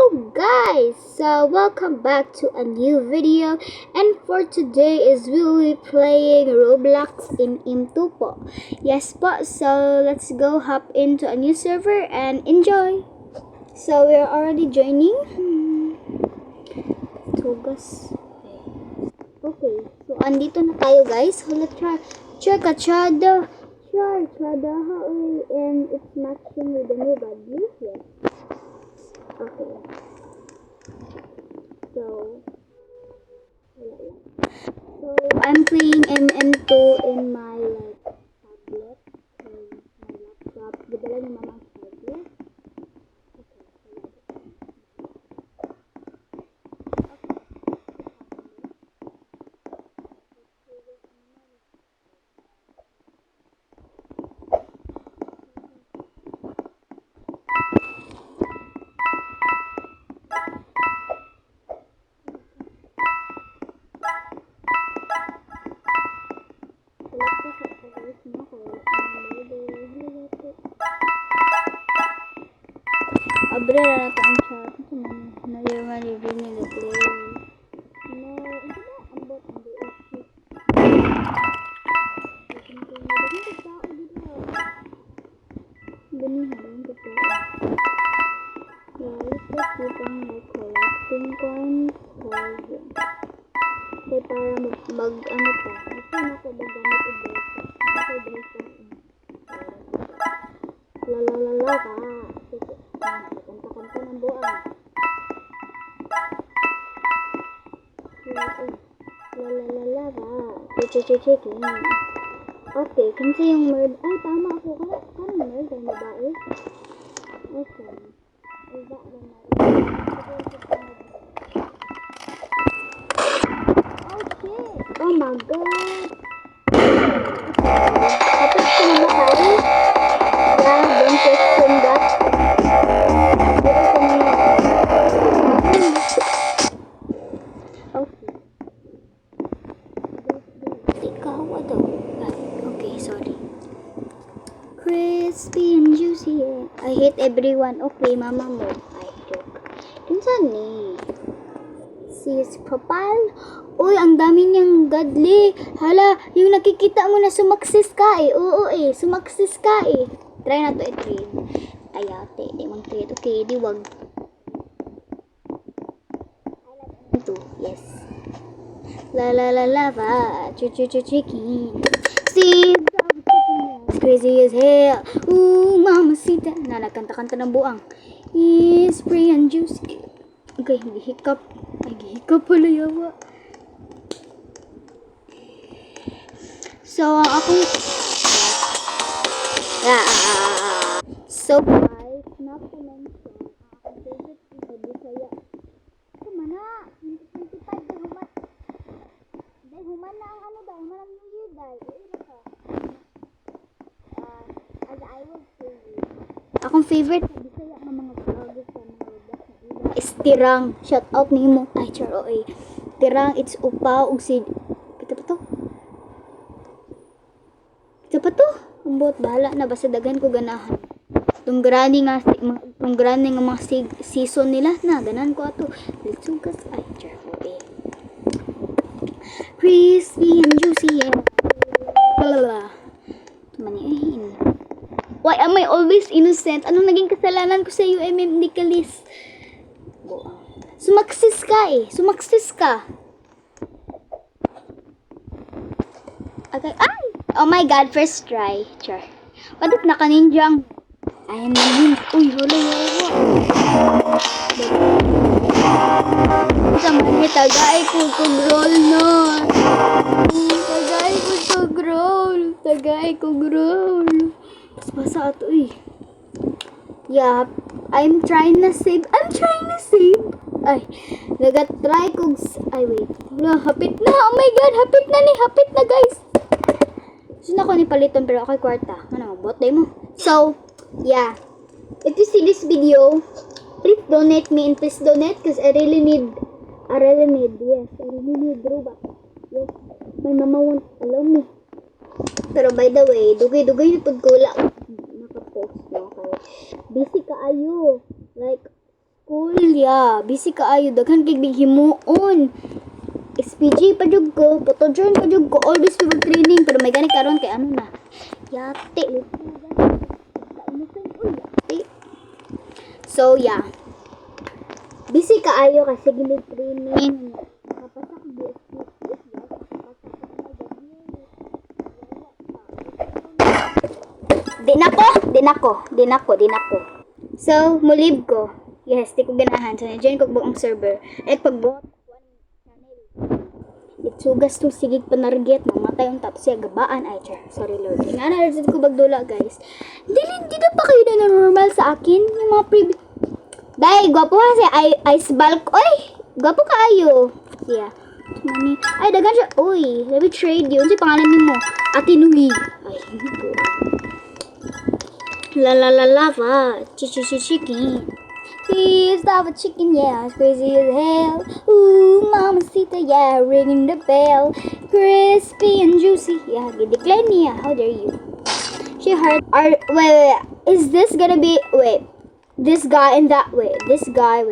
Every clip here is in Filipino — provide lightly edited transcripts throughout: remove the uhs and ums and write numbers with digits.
Hello guys, so welcome back to a new video, and for today is we will be playing Roblox in M2 po. Yes po, so let's go hop into a new server and enjoy. So we're already joining. Tugas. Okay, so andito na tayo guys. So let's check a chada. Sure, chada and it's matching with the new body. Yes. Okay. So I'm playing MM2 in my tablet and my laptop. Dala ni mama ang tablet. Abre na natin ang chat. Naliw nila play. No, hindi na. Ambot. Binihan ko po. Guys, let's keep on collecting coins. So, para mag-ano pa. Ito na ko mag-gamit ulit. Ito dahil pa. Lalalala ka. Kanta-kanta ng buwan. Lalalala ka. Chicken. Okay, kansa yung murder. Ay, tama ako. Parang murder na ba eh? Okay. Iba na na. Oh shit! Oh my god! Tapos ko na tayo. Yeah, don't question that. Okay. Ikaw, ano? Okay, sorry. Crispy and juicy. I hate everyone. Okay, mama mo. Ay, joke. Kinsan ni? Sis profile? Uy, ang dami niyang godly. Hala, yung nakikita mo na sumaksis ka eh. Oo eh, sumaksis ka eh. Try na to i-trade. Ayate, di mong trade. Okay, di wag. Ito, yes. La ba. Chicken. See, crazy as hell. Ooh, mamacita. Nakanta ng buang. It's free and juicy. Okay, gihikap. Ay, gihikap pala yawa. So, akong... So, guys, not to mention, ang favorite isa di kaya. Tama na! 2025, dahil human na ang ano dahil, human ang New Year dahil. As I will say you. Akong favorite di kaya ng mga vloggers sa mga Roblox na iba is Tirang. Shout out ni mo. Ay, charo eh. Tirang, it's upaw, ug si... Kita pa to? Kita pa to? Ang buot, bahala na. Basta dagan ko ganahan. Itong grani nga mga season nila na. Ganan ko ato. Let's sugas. Ay, charo eh. Crispy and juicy. Maniahin. Why am I always innocent? Anong naging kasalanan ko sa UMM Nicholas? Sumaksis ka eh. Sumaksis ka. Okay. Ay! Oh my god, first try. Char. What if naka-ninjang? I am a ninja. Uy, hula yawa. Sa mani, tagay ko roll na. Tagay ko roll. Basa ato eh. Yeah, I'm trying to save. Ay, nagatry ko. Ay, wait. Wala, hapit na. Oh my god, hapit na guys. Gusto na ko ni paliton pero ako'y kwarta. Ano, bot day mo. So, yeah. If you see this video, please donate me and please donate because I really need, yes, I really need robot. Yes, my mama won't allow me. Pero by the way, dugay-dugay na pagkula. Naka-post na kayo. Busy ka ayo. Like, school. ya. Busy kaayo. Daghan kay big himuon. SPG pa jud ko. Photojourn pa jud ko. Always ko training. Pero may gani karon kay ano na. Yate. Yate. So, yeah. Busy kaayo kasi gilid training. Kapasak BSP. Di nako. So, mulib ko. Yes, di ko ganahan. So, na-join ko buong server. At pagbuhat, itsugas to sigig panarget. Mamatay yung tapos siya gabaan. Ay, sorry Lord. Nga na, ko bagdula, guys. Di na pa kayo na normal sa akin. Yung mga Day, gwapo ha siya. Ice bulk. Oy, gwapo kaayo. Siya. Mani. Ay, dagan siya. Uy, let me trade you. Ano pangalan niyo mo? Ate Nui. Ay, hindi ko. Lava. Chicken. He's lava chicken, yeah. It's crazy as hell. Ooh, mamacita, yeah. Ringing the bell. Crispy and juicy. Yeah, decline niya. How dare you? She heard. Wait. Is this gonna be. Wait. This guy and that way. This guy,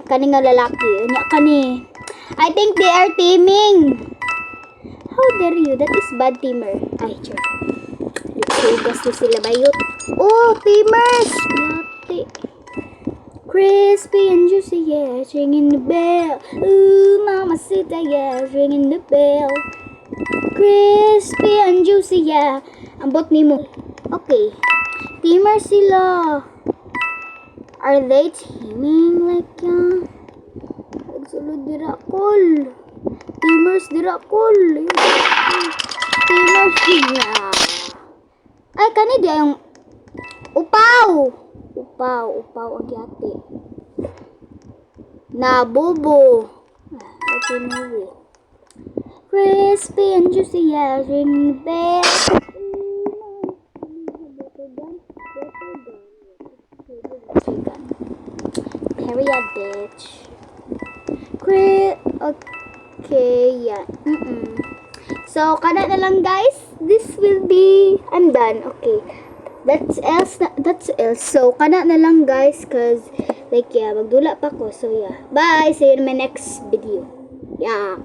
kani nga lalaki. Kani. I think they are teaming. How dare you? That is bad teamer. Ay, sure. Sugas na sila bayot. Oh, teamers! Yate. Crispy and juicy, yeah. Ringing the bell. Ooh, mamacita, yeah. Ringing the bell. Crispy and juicy, yeah. Ambot ni mo. Okay. Teamers sila. Are they teaming like yan? Nagsulod dirakol. Teamers dirakol. Teamers niya. Ay, kani di yung upaw ang yate. Nabobo. Okay, movie. Crispy and juicy, yeah. Ring the bell. Period, bitch. Okay, yeah. So, kana na lang, guys. This will be. I'm done. Okay. That's else. So, kana na lang, guys. Cause, like, yeah, magdula pa ko. So, yeah. Bye. See you in my next video. Yeah.